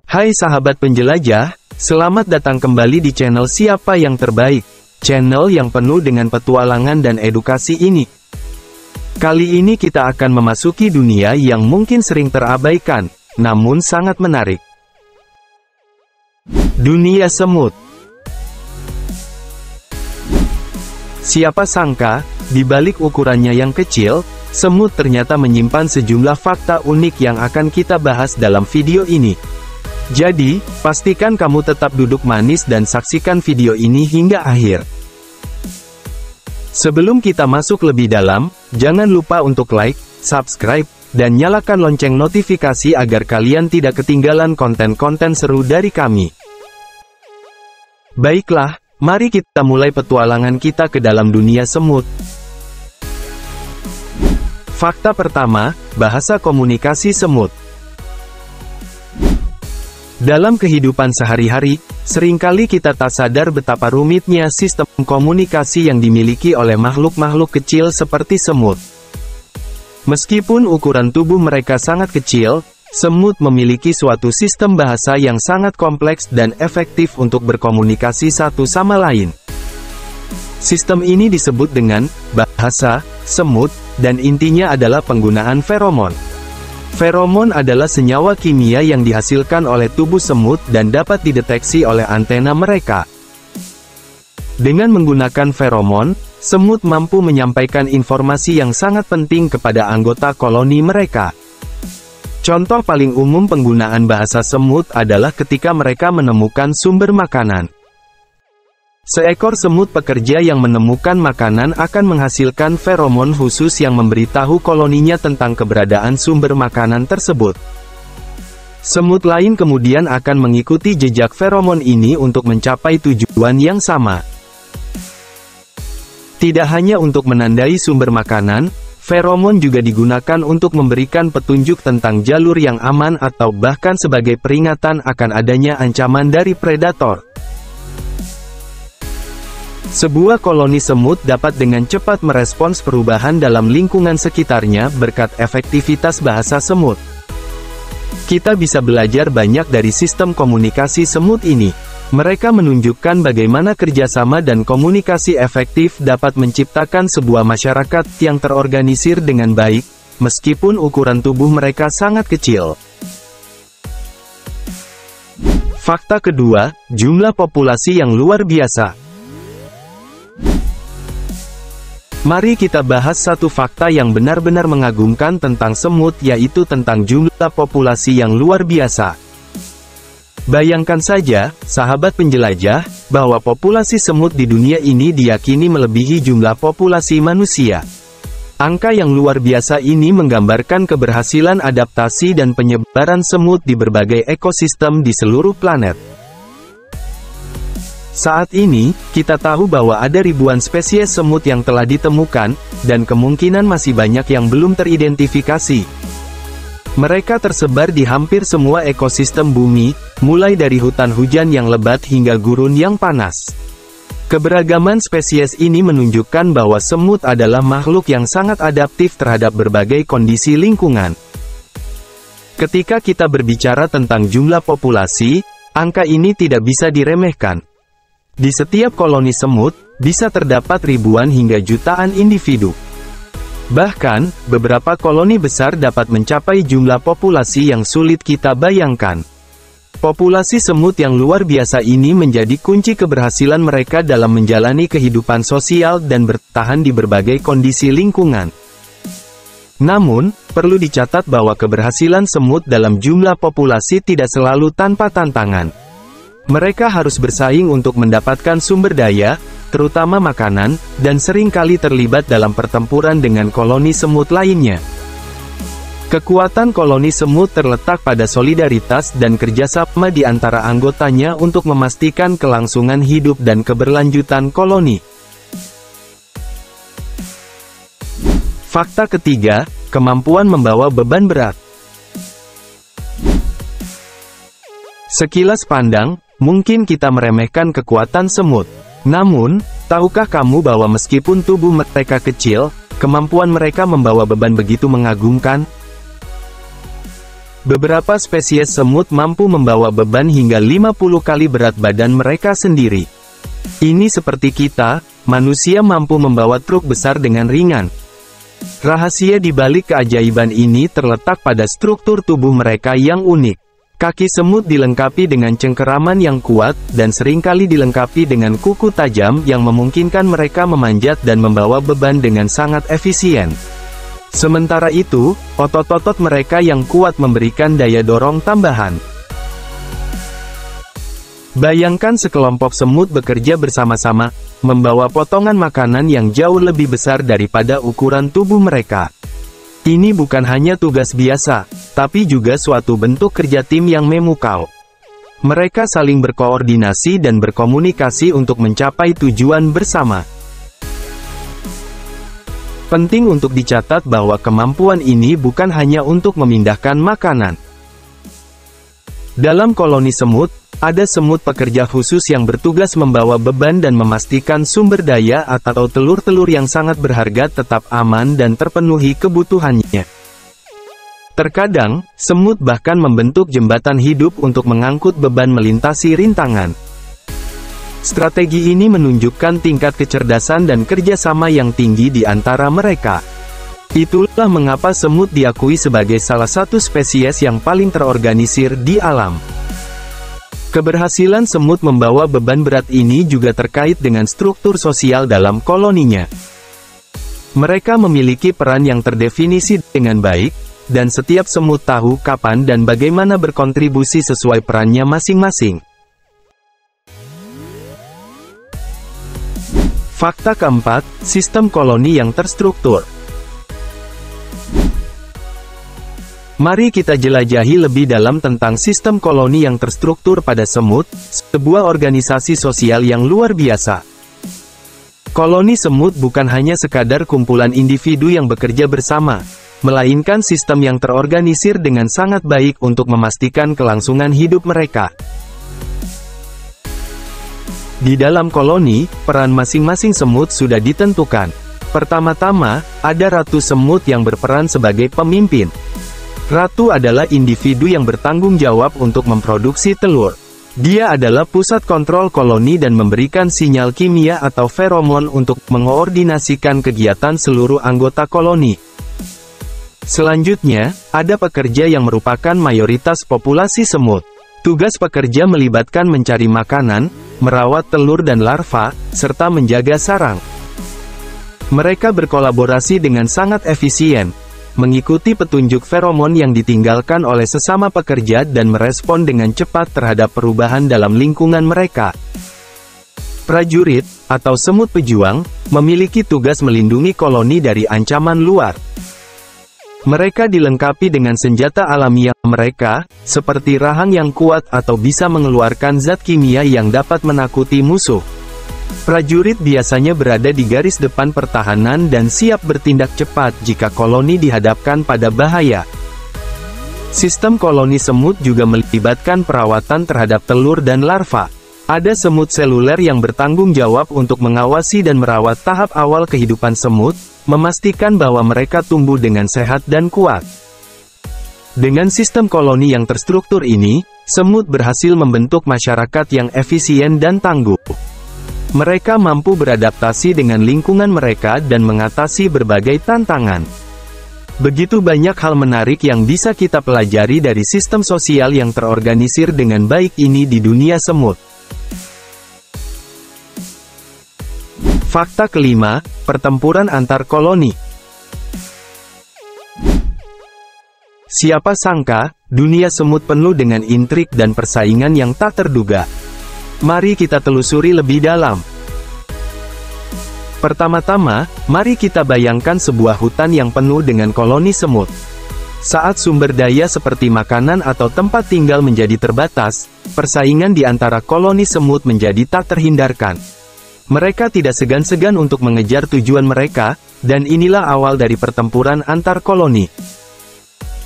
Hai sahabat penjelajah, selamat datang kembali di channel Siapa Yang Terbaik, channel yang penuh dengan petualangan dan edukasi ini. Kali ini kita akan memasuki dunia yang mungkin sering terabaikan, namun sangat menarik. Dunia semut. Siapa sangka, di balik ukurannya yang kecil, semut ternyata menyimpan sejumlah fakta unik yang akan kita bahas dalam video ini. Jadi, pastikan kamu tetap duduk manis dan saksikan video ini hingga akhir. Sebelum kita masuk lebih dalam, jangan lupa untuk like, subscribe, dan nyalakan lonceng notifikasi agar kalian tidak ketinggalan konten-konten seru dari kami. Baiklah, mari kita mulai petualangan kita ke dalam dunia semut. Fakta pertama, bahasa komunikasi semut. Dalam kehidupan sehari-hari, seringkali kita tak sadar betapa rumitnya sistem komunikasi yang dimiliki oleh makhluk-makhluk kecil seperti semut. Meskipun ukuran tubuh mereka sangat kecil, semut memiliki suatu sistem bahasa yang sangat kompleks dan efektif untuk berkomunikasi satu sama lain. Sistem ini disebut dengan bahasa semut, dan intinya adalah penggunaan feromon. Feromon adalah senyawa kimia yang dihasilkan oleh tubuh semut dan dapat dideteksi oleh antena mereka. Dengan menggunakan feromon, semut mampu menyampaikan informasi yang sangat penting kepada anggota koloni mereka. Contoh paling umum penggunaan bahasa semut adalah ketika mereka menemukan sumber makanan. Seekor semut pekerja yang menemukan makanan akan menghasilkan feromon khusus yang memberitahu koloninya tentang keberadaan sumber makanan tersebut. Semut lain kemudian akan mengikuti jejak feromon ini untuk mencapai tujuan yang sama. Tidak hanya untuk menandai sumber makanan, feromon juga digunakan untuk memberikan petunjuk tentang jalur yang aman atau bahkan sebagai peringatan akan adanya ancaman dari predator. Sebuah koloni semut dapat dengan cepat merespons perubahan dalam lingkungan sekitarnya berkat efektivitas bahasa semut. Kita bisa belajar banyak dari sistem komunikasi semut ini. Mereka menunjukkan bagaimana kerjasama dan komunikasi efektif dapat menciptakan sebuah masyarakat yang terorganisir dengan baik, meskipun ukuran tubuh mereka sangat kecil. Fakta kedua, jumlah populasi yang luar biasa. Mari kita bahas satu fakta yang benar-benar mengagumkan tentang semut, yaitu tentang jumlah populasi yang luar biasa. Bayangkan saja, sahabat penjelajah, bahwa populasi semut di dunia ini diyakini melebihi jumlah populasi manusia. Angka yang luar biasa ini menggambarkan keberhasilan adaptasi dan penyebaran semut di berbagai ekosistem di seluruh planet. Saat ini, kita tahu bahwa ada ribuan spesies semut yang telah ditemukan, dan kemungkinan masih banyak yang belum teridentifikasi. Mereka tersebar di hampir semua ekosistem bumi, mulai dari hutan hujan yang lebat hingga gurun yang panas. Keberagaman spesies ini menunjukkan bahwa semut adalah makhluk yang sangat adaptif terhadap berbagai kondisi lingkungan. Ketika kita berbicara tentang jumlah populasi, angka ini tidak bisa diremehkan. Di setiap koloni semut, bisa terdapat ribuan hingga jutaan individu. Bahkan, beberapa koloni besar dapat mencapai jumlah populasi yang sulit kita bayangkan. Populasi semut yang luar biasa ini menjadi kunci keberhasilan mereka dalam menjalani kehidupan sosial dan bertahan di berbagai kondisi lingkungan. Namun, perlu dicatat bahwa keberhasilan semut dalam jumlah populasi tidak selalu tanpa tantangan. Mereka harus bersaing untuk mendapatkan sumber daya, terutama makanan, dan seringkali terlibat dalam pertempuran dengan koloni semut lainnya. Kekuatan koloni semut terletak pada solidaritas dan kerjasama di antara anggotanya untuk memastikan kelangsungan hidup dan keberlanjutan koloni. Fakta ketiga, kemampuan membawa beban berat. Sekilas pandang, mungkin kita meremehkan kekuatan semut. Namun, tahukah kamu bahwa meskipun tubuh mereka kecil, kemampuan mereka membawa beban begitu mengagumkan? Beberapa spesies semut mampu membawa beban hingga 50 kali berat badan mereka sendiri. Ini seperti kita, manusia mampu membawa truk besar dengan ringan. Rahasia di balik keajaiban ini terletak pada struktur tubuh mereka yang unik. Kaki semut dilengkapi dengan cengkeraman yang kuat, dan seringkali dilengkapi dengan kuku tajam yang memungkinkan mereka memanjat dan membawa beban dengan sangat efisien. Sementara itu, otot-otot mereka yang kuat memberikan daya dorong tambahan. Bayangkan sekelompok semut bekerja bersama-sama, membawa potongan makanan yang jauh lebih besar daripada ukuran tubuh mereka. Ini bukan hanya tugas biasa, tapi juga suatu bentuk kerja tim yang memukau. Mereka saling berkoordinasi dan berkomunikasi untuk mencapai tujuan bersama. Penting untuk dicatat bahwa kemampuan ini bukan hanya untuk memindahkan makanan. Dalam koloni semut, ada semut pekerja khusus yang bertugas membawa beban dan memastikan sumber daya atau telur-telur yang sangat berharga tetap aman dan terpenuhi kebutuhannya. Terkadang, semut bahkan membentuk jembatan hidup untuk mengangkut beban melintasi rintangan. Strategi ini menunjukkan tingkat kecerdasan dan kerjasama yang tinggi di antara mereka. Itulah mengapa semut diakui sebagai salah satu spesies yang paling terorganisir di alam. Keberhasilan semut membawa beban berat ini juga terkait dengan struktur sosial dalam koloninya. Mereka memiliki peran yang terdefinisi dengan baik, dan setiap semut tahu kapan dan bagaimana berkontribusi sesuai perannya masing-masing. Fakta keempat, sistem koloni yang terstruktur. Mari kita jelajahi lebih dalam tentang sistem koloni yang terstruktur pada semut, sebuah organisasi sosial yang luar biasa. Koloni semut bukan hanya sekadar kumpulan individu yang bekerja bersama, melainkan sistem yang terorganisir dengan sangat baik untuk memastikan kelangsungan hidup mereka. Di dalam koloni, peran masing-masing semut sudah ditentukan. Pertama-tama, ada ratu semut yang berperan sebagai pemimpin. Ratu adalah individu yang bertanggung jawab untuk memproduksi telur. Dia adalah pusat kontrol koloni dan memberikan sinyal kimia atau feromon untuk mengoordinasikan kegiatan seluruh anggota koloni. Selanjutnya, ada pekerja yang merupakan mayoritas populasi semut. Tugas pekerja melibatkan mencari makanan, merawat telur dan larva, serta menjaga sarang. Mereka berkolaborasi dengan sangat efisien, mengikuti petunjuk feromon yang ditinggalkan oleh sesama pekerja dan merespon dengan cepat terhadap perubahan dalam lingkungan mereka. Prajurit, atau semut pejuang, memiliki tugas melindungi koloni dari ancaman luar. Mereka dilengkapi dengan senjata alamiah mereka, seperti rahang yang kuat atau bisa mengeluarkan zat kimia yang dapat menakuti musuh. Prajurit biasanya berada di garis depan pertahanan dan siap bertindak cepat jika koloni dihadapkan pada bahaya. Sistem koloni semut juga melibatkan perawatan terhadap telur dan larva. Ada semut seluler yang bertanggung jawab untuk mengawasi dan merawat tahap awal kehidupan semut, memastikan bahwa mereka tumbuh dengan sehat dan kuat. Dengan sistem koloni yang terstruktur ini, semut berhasil membentuk masyarakat yang efisien dan tangguh. Mereka mampu beradaptasi dengan lingkungan mereka dan mengatasi berbagai tantangan. Begitu banyak hal menarik yang bisa kita pelajari dari sistem sosial yang terorganisir dengan baik ini di dunia semut. Fakta kelima, pertempuran antar koloni. Siapa sangka, dunia semut penuh dengan intrik dan persaingan yang tak terduga. Mari kita telusuri lebih dalam. Pertama-tama, mari kita bayangkan sebuah hutan yang penuh dengan koloni semut. Saat sumber daya seperti makanan atau tempat tinggal menjadi terbatas, persaingan di antara koloni semut menjadi tak terhindarkan. Mereka tidak segan-segan untuk mengejar tujuan mereka, dan inilah awal dari pertempuran antar koloni.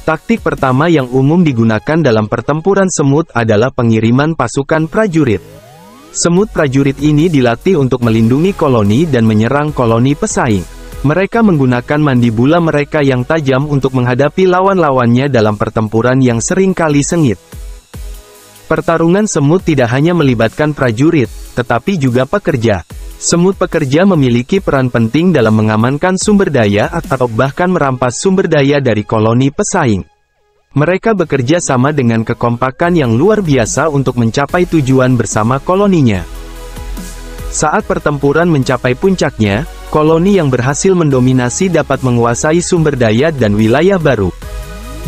Taktik pertama yang umum digunakan dalam pertempuran semut adalah pengiriman pasukan prajurit. Semut prajurit ini dilatih untuk melindungi koloni dan menyerang koloni pesaing. Mereka menggunakan mandibula mereka yang tajam untuk menghadapi lawan-lawannya dalam pertempuran yang sering kali sengit. Pertarungan semut tidak hanya melibatkan prajurit, tetapi juga pekerja. Semut pekerja memiliki peran penting dalam mengamankan sumber daya atau bahkan merampas sumber daya dari koloni pesaing. Mereka bekerja sama dengan kekompakan yang luar biasa untuk mencapai tujuan bersama koloninya. Saat pertempuran mencapai puncaknya, koloni yang berhasil mendominasi dapat menguasai sumber daya dan wilayah baru.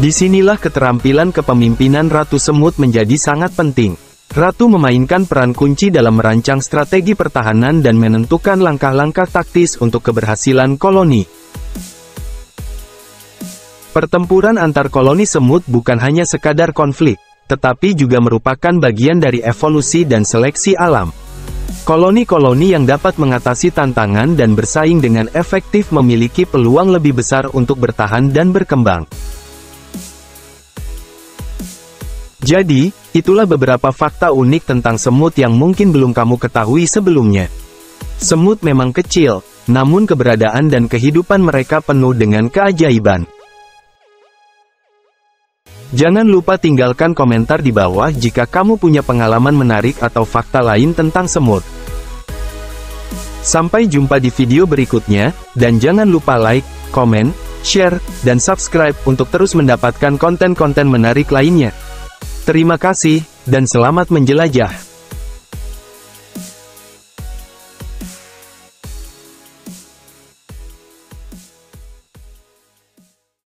Disinilah keterampilan kepemimpinan Ratu Semut menjadi sangat penting. Ratu memainkan peran kunci dalam merancang strategi pertahanan dan menentukan langkah-langkah taktis untuk keberhasilan koloni. Pertempuran antar koloni semut bukan hanya sekadar konflik, tetapi juga merupakan bagian dari evolusi dan seleksi alam. Koloni-koloni yang dapat mengatasi tantangan dan bersaing dengan efektif memiliki peluang lebih besar untuk bertahan dan berkembang. Jadi, itulah beberapa fakta unik tentang semut yang mungkin belum kamu ketahui sebelumnya. Semut memang kecil, namun keberadaan dan kehidupan mereka penuh dengan keajaiban. Jangan lupa tinggalkan komentar di bawah jika kamu punya pengalaman menarik atau fakta lain tentang semut. Sampai jumpa di video berikutnya, dan jangan lupa like, komen, share, dan subscribe untuk terus mendapatkan konten-konten menarik lainnya. Terima kasih, dan selamat menjelajah.